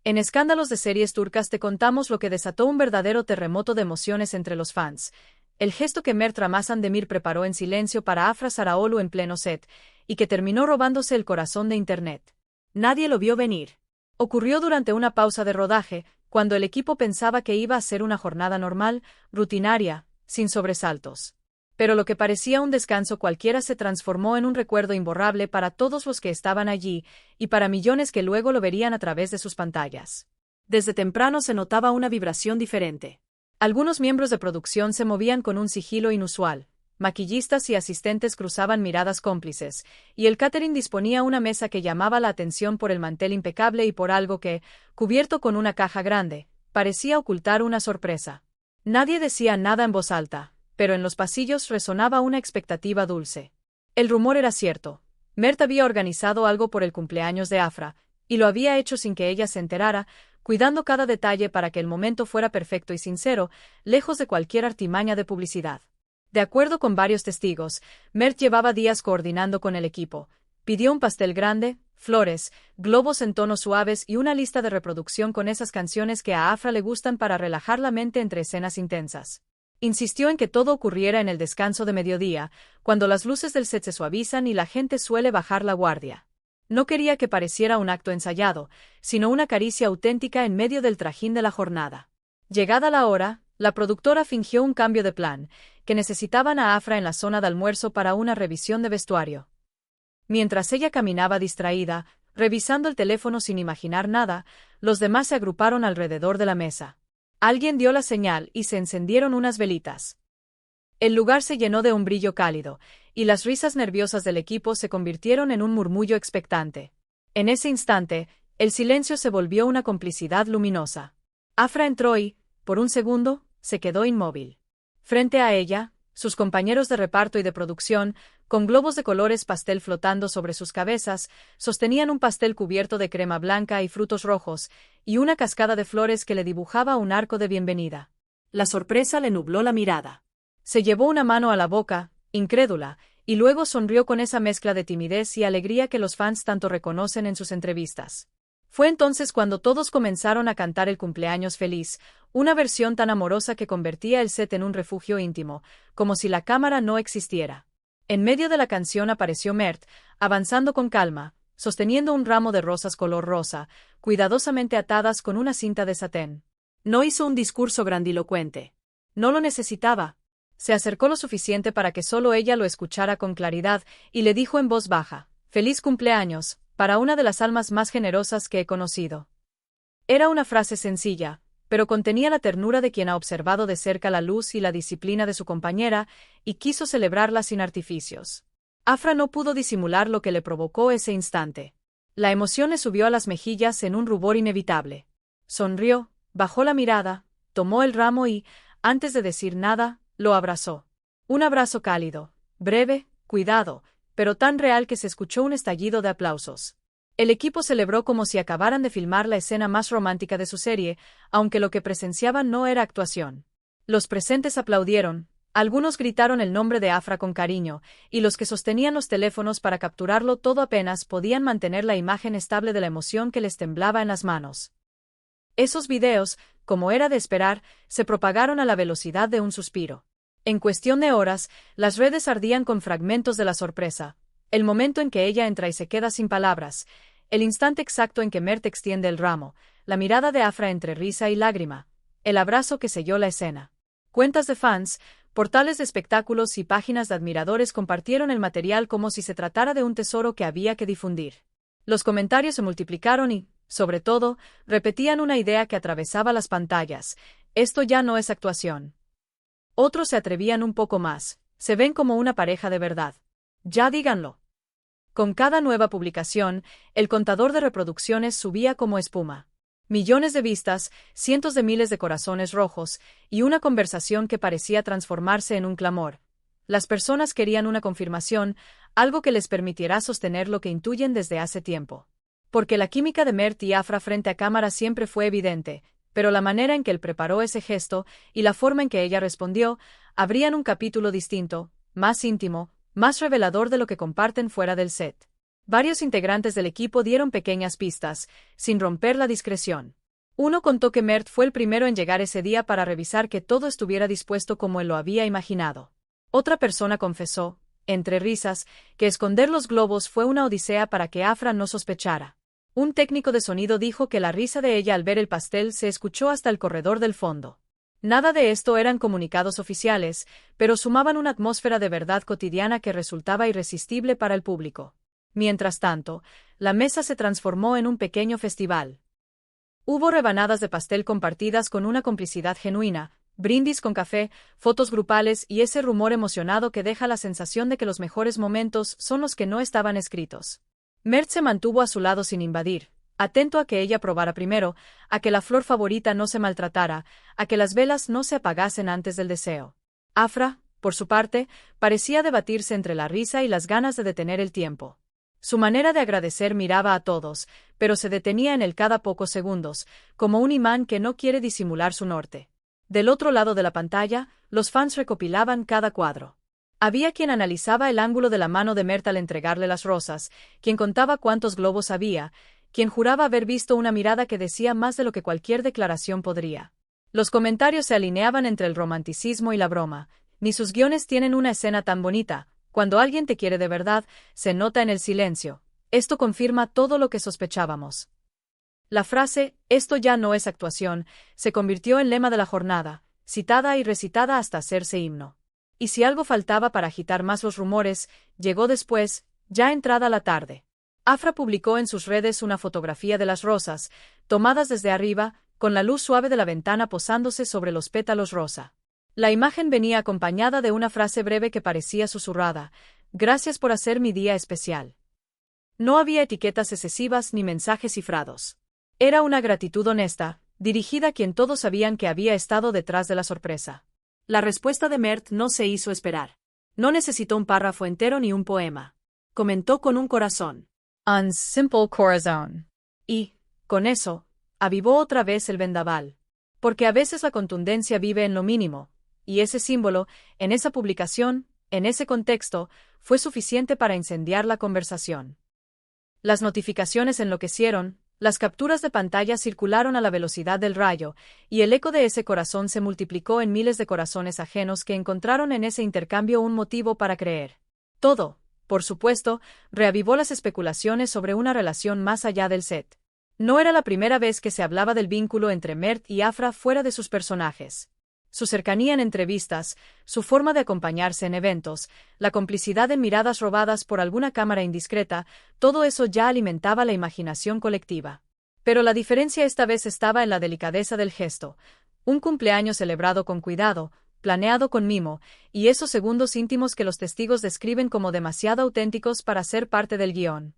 En Escándalos de Series Turcas te contamos lo que desató un verdadero terremoto de emociones entre los fans. El gesto que Mert Ramazan Demir preparó en silencio para Afra Sarıoğlu en pleno set, y que terminó robándose el corazón de Internet. Nadie lo vio venir. Ocurrió durante una pausa de rodaje, cuando el equipo pensaba que iba a ser una jornada normal, rutinaria, sin sobresaltos. Pero lo que parecía un descanso cualquiera se transformó en un recuerdo imborrable para todos los que estaban allí, y para millones que luego lo verían a través de sus pantallas. Desde temprano se notaba una vibración diferente. Algunos miembros de producción se movían con un sigilo inusual, maquillistas y asistentes cruzaban miradas cómplices, y el catering disponía una mesa que llamaba la atención por el mantel impecable y por algo que, cubierto con una caja grande, parecía ocultar una sorpresa. Nadie decía nada en voz alta, pero en los pasillos resonaba una expectativa dulce. El rumor era cierto. Mert había organizado algo por el cumpleaños de Afra, y lo había hecho sin que ella se enterara, cuidando cada detalle para que el momento fuera perfecto y sincero, lejos de cualquier artimaña de publicidad. De acuerdo con varios testigos, Mert llevaba días coordinando con el equipo. Pidió un pastel grande, flores, globos en tonos suaves y una lista de reproducción con esas canciones que a Afra le gustan para relajar la mente entre escenas intensas. Insistió en que todo ocurriera en el descanso de mediodía, cuando las luces del set se suavizan y la gente suele bajar la guardia. No quería que pareciera un acto ensayado, sino una caricia auténtica en medio del trajín de la jornada. Llegada la hora, la productora fingió un cambio de plan, que necesitaban a Afra en la zona de almuerzo para una revisión de vestuario. Mientras ella caminaba distraída, revisando el teléfono sin imaginar nada, los demás se agruparon alrededor de la mesa. Alguien dio la señal y se encendieron unas velitas. El lugar se llenó de un brillo cálido, y las risas nerviosas del equipo se convirtieron en un murmullo expectante. En ese instante, el silencio se volvió una complicidad luminosa. Afra entró y, por un segundo, se quedó inmóvil. Frente a ella, sus compañeros de reparto y de producción, con globos de colores pastel flotando sobre sus cabezas, sostenían un pastel cubierto de crema blanca y frutos rojos, y una cascada de flores que le dibujaba un arco de bienvenida. La sorpresa le nubló la mirada. Se llevó una mano a la boca, incrédula, y luego sonrió con esa mezcla de timidez y alegría que los fans tanto reconocen en sus entrevistas. Fue entonces cuando todos comenzaron a cantar el cumpleaños feliz, una versión tan amorosa que convertía el set en un refugio íntimo, como si la cámara no existiera. En medio de la canción apareció Mert, avanzando con calma, sosteniendo un ramo de rosas color rosa, cuidadosamente atadas con una cinta de satén. No hizo un discurso grandilocuente. No lo necesitaba. Se acercó lo suficiente para que solo ella lo escuchara con claridad, y le dijo en voz baja: «Feliz cumpleaños, para una de las almas más generosas que he conocido». Era una frase sencilla, pero contenía la ternura de quien ha observado de cerca la luz y la disciplina de su compañera, y quiso celebrarla sin artificios. Afra no pudo disimular lo que le provocó ese instante. La emoción le subió a las mejillas en un rubor inevitable. Sonrió, bajó la mirada, tomó el ramo y, antes de decir nada, lo abrazó. Un abrazo cálido, breve, cuidado, pero tan real que se escuchó un estallido de aplausos. El equipo celebró como si acabaran de filmar la escena más romántica de su serie, aunque lo que presenciaban no era actuación. Los presentes aplaudieron, algunos gritaron el nombre de Afra con cariño, y los que sostenían los teléfonos para capturarlo todo apenas podían mantener la imagen estable de la emoción que les temblaba en las manos. Esos videos, como era de esperar, se propagaron a la velocidad de un suspiro. En cuestión de horas, las redes ardían con fragmentos de la sorpresa. El momento en que ella entra y se queda sin palabras, el instante exacto en que Mert extiende el ramo, la mirada de Afra entre risa y lágrima, el abrazo que selló la escena. Cuentas de fans, portales de espectáculos y páginas de admiradores compartieron el material como si se tratara de un tesoro que había que difundir. Los comentarios se multiplicaron y, sobre todo, repetían una idea que atravesaba las pantallas: esto ya no es actuación. Otros se atrevían un poco más: se ven como una pareja de verdad. Ya díganlo. Con cada nueva publicación, el contador de reproducciones subía como espuma. Millones de vistas, cientos de miles de corazones rojos, y una conversación que parecía transformarse en un clamor. Las personas querían una confirmación, algo que les permitiera sostener lo que intuyen desde hace tiempo. Porque la química de Mert y Afra frente a cámara siempre fue evidente, pero la manera en que él preparó ese gesto, y la forma en que ella respondió, abrían un capítulo distinto, más íntimo, más revelador de lo que comparten fuera del set. Varios integrantes del equipo dieron pequeñas pistas, sin romper la discreción. Uno contó que Mert fue el primero en llegar ese día para revisar que todo estuviera dispuesto como él lo había imaginado. Otra persona confesó, entre risas, que esconder los globos fue una odisea para que Afra no sospechara. Un técnico de sonido dijo que la risa de ella al ver el pastel se escuchó hasta el corredor del fondo. Nada de esto eran comunicados oficiales, pero sumaban una atmósfera de verdad cotidiana que resultaba irresistible para el público. Mientras tanto, la mesa se transformó en un pequeño festival. Hubo rebanadas de pastel compartidas con una complicidad genuina, brindis con café, fotos grupales y ese rumor emocionado que deja la sensación de que los mejores momentos son los que no estaban escritos. Mert se mantuvo a su lado sin invadir, atento a que ella probara primero, a que la flor favorita no se maltratara, a que las velas no se apagasen antes del deseo. Afra, por su parte, parecía debatirse entre la risa y las ganas de detener el tiempo. Su manera de agradecer miraba a todos, pero se detenía en él cada pocos segundos, como un imán que no quiere disimular su norte. Del otro lado de la pantalla, los fans recopilaban cada cuadro. Había quien analizaba el ángulo de la mano de Mert al entregarle las rosas, quien contaba cuántos globos había, quien juraba haber visto una mirada que decía más de lo que cualquier declaración podría. Los comentarios se alineaban entre el romanticismo y la broma. Ni sus guiones tienen una escena tan bonita. Cuando alguien te quiere de verdad, se nota en el silencio. Esto confirma todo lo que sospechábamos. La frase, esto ya no es actuación, se convirtió en lema de la jornada, citada y recitada hasta hacerse himno. Y si algo faltaba para agitar más los rumores, llegó después, ya entrada la tarde. Afra publicó en sus redes una fotografía de las rosas, tomadas desde arriba, con la luz suave de la ventana posándose sobre los pétalos rosa. La imagen venía acompañada de una frase breve que parecía susurrada: «Gracias por hacer mi día especial». No había etiquetas excesivas ni mensajes cifrados. Era una gratitud honesta, dirigida a quien todos sabían que había estado detrás de la sorpresa. La respuesta de Mert no se hizo esperar. No necesitó un párrafo entero ni un poema. Comentó con un corazón. Un simple corazón. Y, con eso, avivó otra vez el vendaval. Porque a veces la contundencia vive en lo mínimo. Y ese símbolo, en esa publicación, en ese contexto, fue suficiente para incendiar la conversación. Las notificaciones enloquecieron, las capturas de pantalla circularon a la velocidad del rayo, y el eco de ese corazón se multiplicó en miles de corazones ajenos que encontraron en ese intercambio un motivo para creer. Todo, por supuesto, reavivó las especulaciones sobre una relación más allá del set. No era la primera vez que se hablaba del vínculo entre Mert y Afra fuera de sus personajes. Su cercanía en entrevistas, su forma de acompañarse en eventos, la complicidad en miradas robadas por alguna cámara indiscreta, todo eso ya alimentaba la imaginación colectiva. Pero la diferencia esta vez estaba en la delicadeza del gesto. Un cumpleaños celebrado con cuidado, planeado con mimo, y esos segundos íntimos que los testigos describen como demasiado auténticos para ser parte del guión.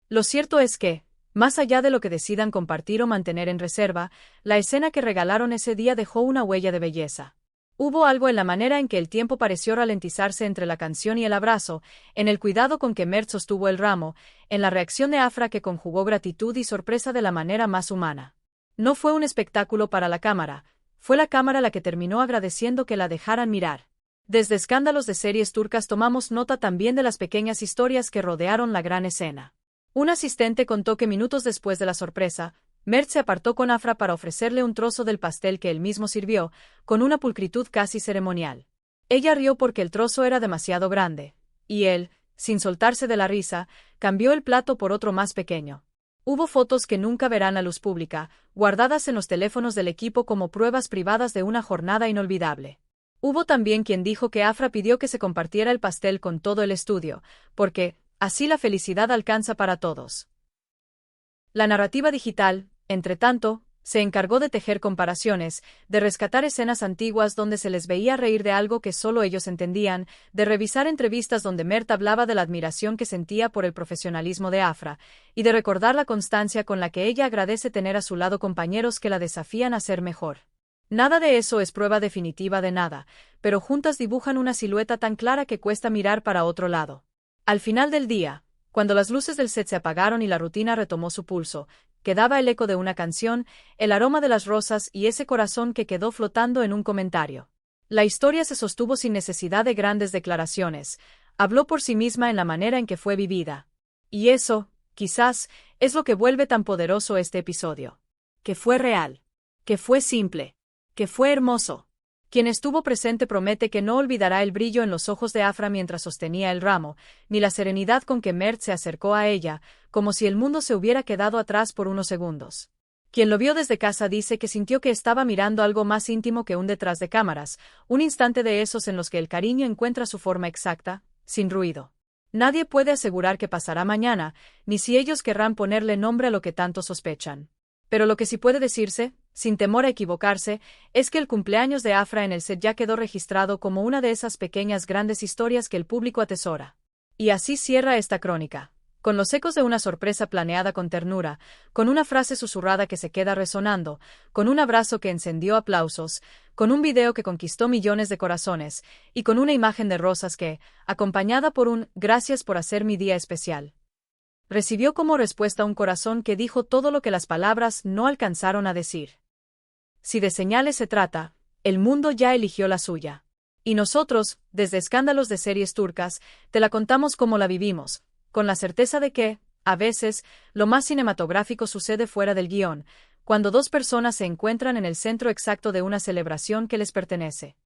Lo cierto es que, más allá de lo que decidan compartir o mantener en reserva, la escena que regalaron ese día dejó una huella de belleza. Hubo algo en la manera en que el tiempo pareció ralentizarse entre la canción y el abrazo, en el cuidado con que Mert sostuvo el ramo, en la reacción de Afra que conjugó gratitud y sorpresa de la manera más humana. No fue un espectáculo para la cámara, fue la cámara la que terminó agradeciendo que la dejaran mirar. Desde escándalos de series turcas tomamos nota también de las pequeñas historias que rodearon la gran escena. Un asistente contó que minutos después de la sorpresa, Mert se apartó con Afra para ofrecerle un trozo del pastel que él mismo sirvió, con una pulcritud casi ceremonial. Ella rió porque el trozo era demasiado grande, y él, sin soltarse de la risa, cambió el plato por otro más pequeño. Hubo fotos que nunca verán a luz pública, guardadas en los teléfonos del equipo como pruebas privadas de una jornada inolvidable. Hubo también quien dijo que Afra pidió que se compartiera el pastel con todo el estudio, porque, así la felicidad alcanza para todos. La narrativa digital, entre tanto, se encargó de tejer comparaciones, de rescatar escenas antiguas donde se les veía reír de algo que solo ellos entendían, de revisar entrevistas donde Mert hablaba de la admiración que sentía por el profesionalismo de Afra, y de recordar la constancia con la que ella agradece tener a su lado compañeros que la desafían a ser mejor. Nada de eso es prueba definitiva de nada, pero juntas dibujan una silueta tan clara que cuesta mirar para otro lado. Al final del día, cuando las luces del set se apagaron y la rutina retomó su pulso, quedaba el eco de una canción, el aroma de las rosas y ese corazón que quedó flotando en un comentario. La historia se sostuvo sin necesidad de grandes declaraciones, habló por sí misma en la manera en que fue vivida. Y eso, quizás, es lo que vuelve tan poderoso este episodio. Que fue real. Que fue simple. Que fue hermoso. Quien estuvo presente promete que no olvidará el brillo en los ojos de Afra mientras sostenía el ramo, ni la serenidad con que Mert se acercó a ella, como si el mundo se hubiera quedado atrás por unos segundos. Quien lo vio desde casa dice que sintió que estaba mirando algo más íntimo que un detrás de cámaras, un instante de esos en los que el cariño encuentra su forma exacta, sin ruido. Nadie puede asegurar qué pasará mañana, ni si ellos querrán ponerle nombre a lo que tanto sospechan. Pero lo que sí puede decirse, sin temor a equivocarse, es que el cumpleaños de Afra en el set ya quedó registrado como una de esas pequeñas grandes historias que el público atesora. Y así cierra esta crónica, con los ecos de una sorpresa planeada con ternura, con una frase susurrada que se queda resonando, con un abrazo que encendió aplausos, con un video que conquistó millones de corazones, y con una imagen de rosas que, acompañada por un «gracias por hacer mi día especial», recibió como respuesta un corazón que dijo todo lo que las palabras no alcanzaron a decir. Si de señales se trata, el mundo ya eligió la suya. Y nosotros, desde Escándalos de Series Turcas, te la contamos como la vivimos, con la certeza de que, a veces, lo más cinematográfico sucede fuera del guión, cuando dos personas se encuentran en el centro exacto de una celebración que les pertenece.